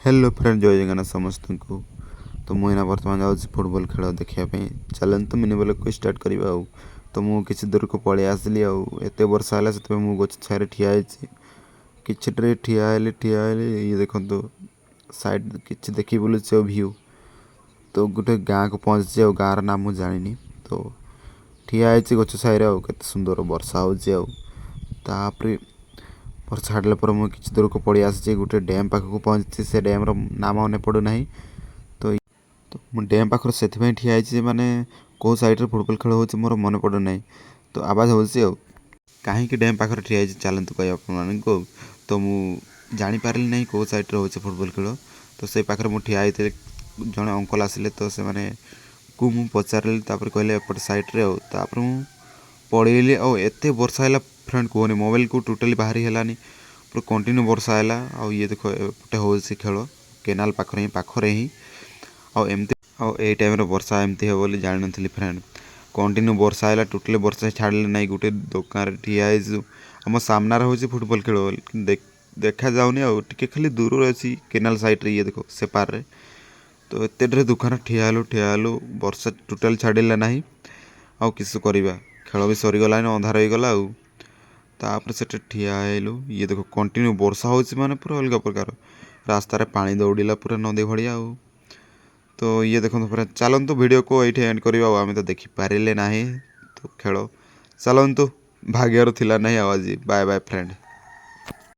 Hello friend, जय जगन्नाथ समस्त को। तो मुझे बर्तमान जाऊँ फुटबॉल खेल देखापी। चलते मिनी ब्लॉग को स्टार्ट करवा। तो मुझे किसी दूर को पलि आसली एत वर्षा है से गच छाया ठिया कि ठिया ये देखो साइड कि देखी बोलूँ भ्यू। तो गोटे गाँ को पहुँची गाँव नाम मुझे जानी। तो ठिया गच छाया के सुंदर वर्षा होपर वर्षा छाड़ला पर मुझे किसी दूर को पलि आसी गोटे डैम पाखक पहुँची। से डैम नाम मन पड़ूना। तो डैम पाखर से ठिया माने कौ साइड फुटबॉल खेल हो मोर मन पड़ूना। तो आवाज हो कहीं डैम पाखर ठिया चलतु कह आपको। तो मुझे जापारि ना कौ साइड हो फुटबॉल खेल। तो से पाखे मुझे ठिया जड़े अंकल आसिले। तो से मैंने को मुझे पचारि कहले एपट साइड्रे मुझे पड़ेली एत वर्षा है फ्रेंड कहनी मोबाइल को टोटाली बाहरी है पूरा कंटिन्यू वर्षा है। ये देख एपटे हो खेल केनाल पाखरे ही आमती आई टाइम वर्षा एमती है बोली जान नी फ्रेंड। कंटिन्यू वर्षा है टोटाली वर्षा छाड़े ना गोटे दुकान ठिया आम सामना हो फुटबॉल खेल देखा जाऊनी टे खाली दूर अच्छी केनाल साइड्रे। ये देख से पारे तो एत दुकान ठिया हेलु वर्षा टोटाल छाड़ा ना आउ किस करवा खेल भी सरीगला अंधार हो गला। तापर से ठिया हेलु ये देख कंटिन्यू वर्षा हो माने पूरा अलग प्रकार रास्तार पानी दौड़ा पूरा नदी भाया। तो ये देखो पूरा चलतु वीडियो को ये एंड करवा। आम तो देखिपारे ना तो खेल चलतु भाग्यर थिला ना आज। Bye bye friend.